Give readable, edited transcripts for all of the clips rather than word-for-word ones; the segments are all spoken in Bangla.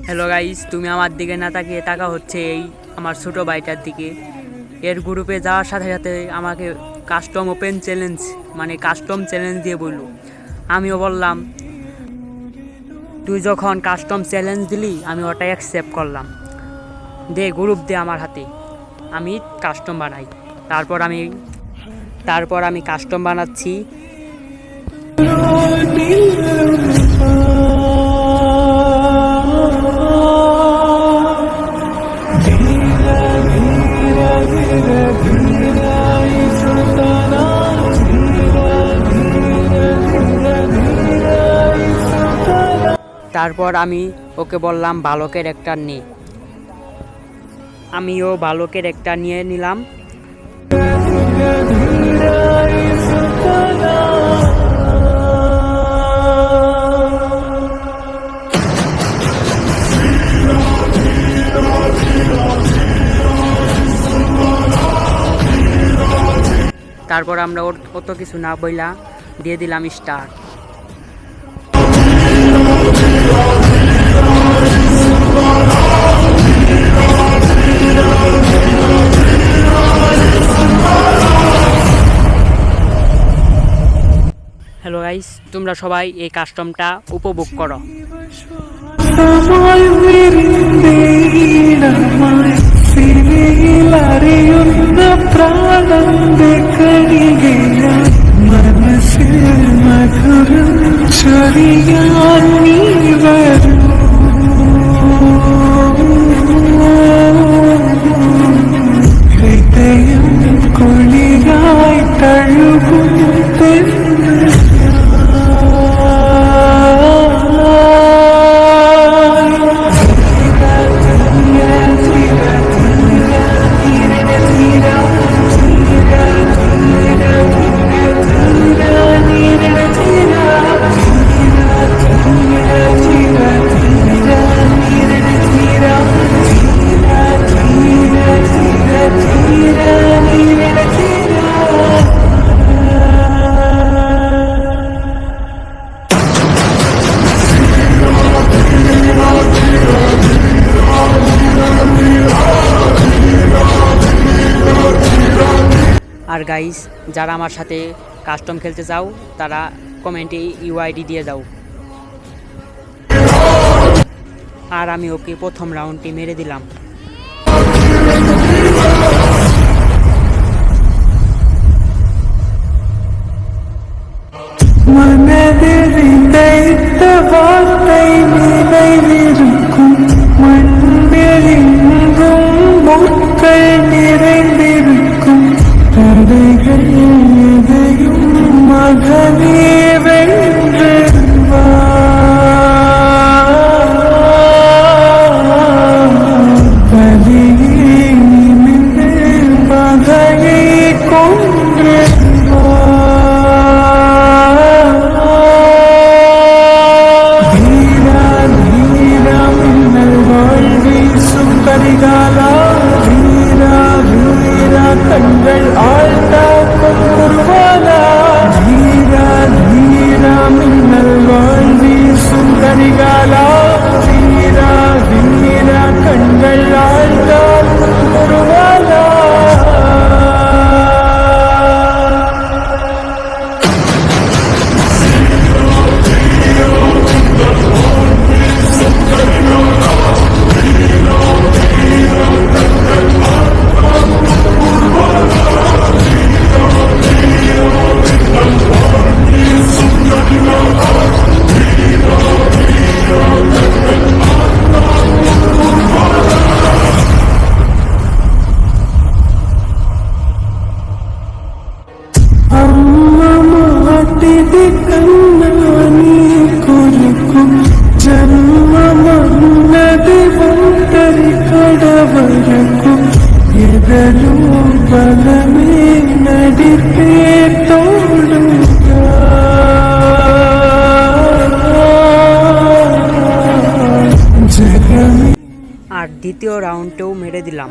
হ্যালো গাইস, তুমি আমার দিকে না তাকিয়ে তাকা হচ্ছে এই আমার ছোটো ভাইটার দিকে। এর গ্রুপে যাওয়ার সাথে সাথে আমাকে custom open challenge custom challenge দিয়ে বলল। আমিও বললাম, তুই যখন কাস্টম চ্যালেঞ্জ দিলি আমি ওটাই অ্যাকসেপ্ট করলাম, দে গ্রুপ দে আমার হাতে, আমি কাস্টম বানাই। তারপর আমি কাস্টম বানাচ্ছি। তারপর আমি ওকে বললাম ভালো ক্যারেক্টার নে, আমিও ভালো ক্যারেক্টার নিয়ে নিলাম। তারপর আমরা অত কিছু না বইলা দিয়ে দিলাম স্টার। হ্যালো গাইস, তোমরা সবাই এই কাস্টমটা উপভোগ করো। আর গাইস, যারা আমার সাথে কাস্টম খেলতে চাও তারা কমেন্টে ইউআইডি দিয়ে দাও। আর আমি ওকে প্রথম রাউন্ডটি মেরে দিলাম। আর দ্বিতীয় রাউন্ডেও মেরে দিলাম।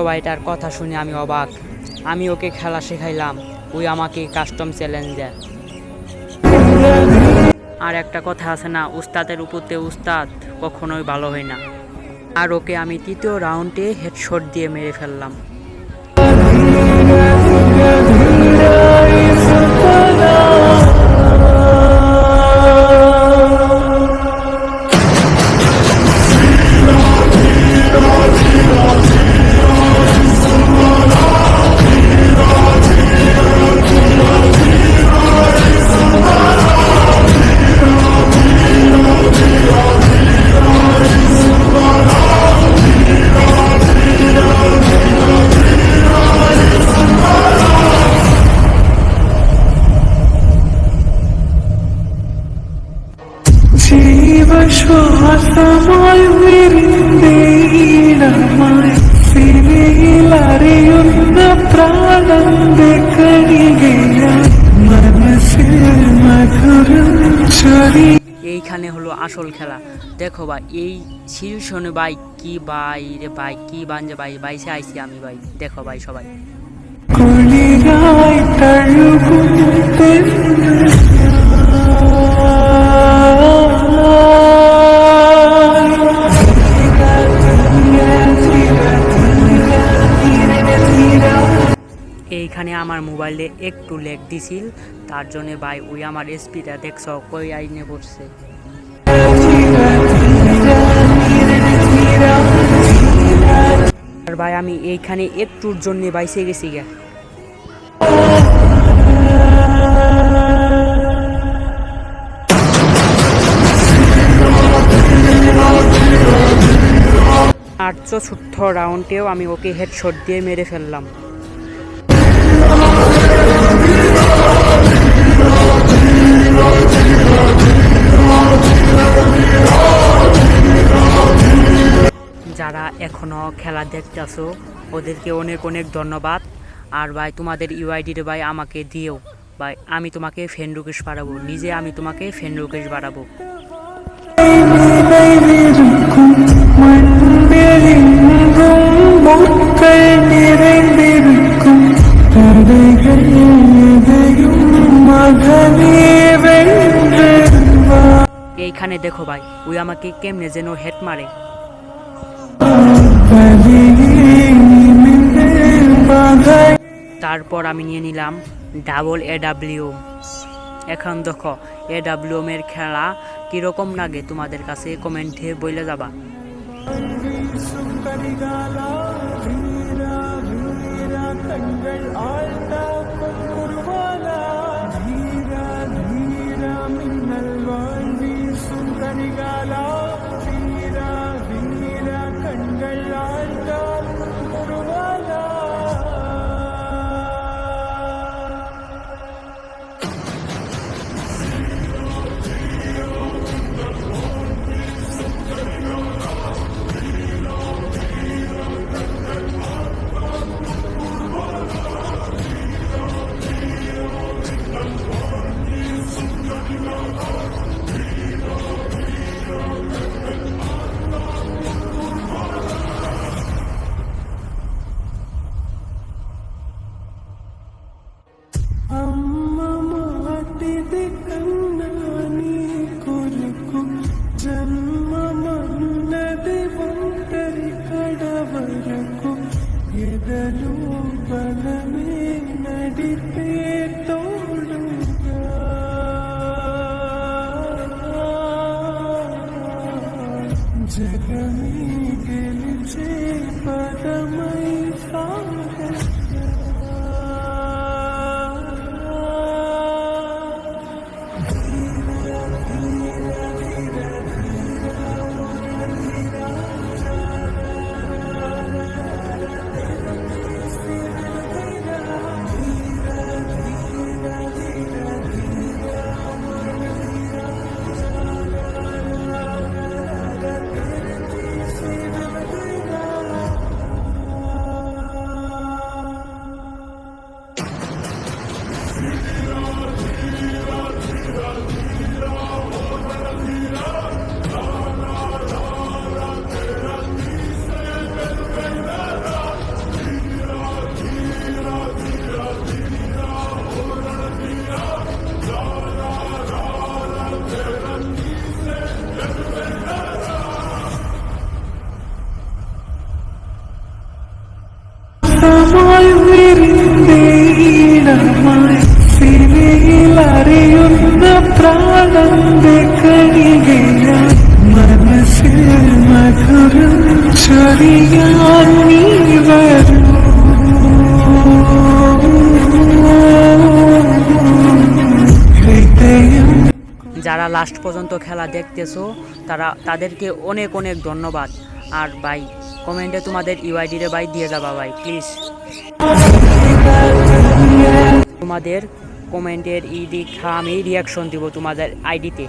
ভাইটার কথা শুনে আমি অবাক। আমি ওকে খেলা শেখাইলাম, ওই আমাকে কাস্টম চ্যালেঞ্জ দেয়। আর একটা কথা আছে না, উস্তাদের উপরতে উস্তাদ কখনোই ভালো হয় না। আর ওকে আমি তৃতীয় রাউন্ডে হেডশট দিয়ে মেরে ফেললাম। ജീവശ്വാസമായി വിരിന്തീടമായി സിരയിലറിയുന്ന പ്രാണന്റെ കണികയായി മനസ്സിൽ മധുരം ചൊരി। এইখানে হলো আসল খেলা। দেখো ভাই, এই শীর্ষণে ভাই কি ভাই রে ভাই, কি বাঞ্জে ভাই, বাইসে আইছি আমি ভাই। দেখো ভাই সবাই കുളിരായി തഴുകും এইখানে আমার মোবাইলে একটু লেগ দিছিল, তার জন্য ভাই ওই আমার এসপিটা দেখছ কই আইনে পড়ছে। আর ভাই আমি এইখানে একটুর জন্য বাইসে গেছি গা। আর চতুর্থ রাউন্ডেও আমি ওকে হেডশট দিয়ে মেরে ফেললাম। যারা এখনো খেলা দেখতেছো ওদেরকে অনেক অনেক ধন্যবাদ। আর ভাই তোমাদের ইউআইডির ভাই আমাকে দিও ভাই, আমি তোমাকে ফ্রেন্ড রিকোয়েস্ট বাড়াবো, নিজে আমি তোমাকে ফ্রেন্ড রিকোয়েস্ট বাড়াবো। এইখানে দেখো ভাই ওই আমাকে কেমনে যেন হেড মারে। তারপর আমি নিয়ে নিলাম ডাবল AW। এখন দেখো AW এর খেলা কিরকম লাগে তোমাদের কাছে কমেন্টে বলে যাবা। যারা লাস্ট পর্যন্ত খেলা দেখতেছো তাদেরকে অনেক অনেক ধন্যবাদ। আর ভাই কমেন্টে তোমাদের ইউআইডি রে ভাই দিয়ে যাবা ভাই প্লিজ। তোমাদের কমেন্টের দেখা আমি রিয়াকশন দিব তোমাদের আইডিতে।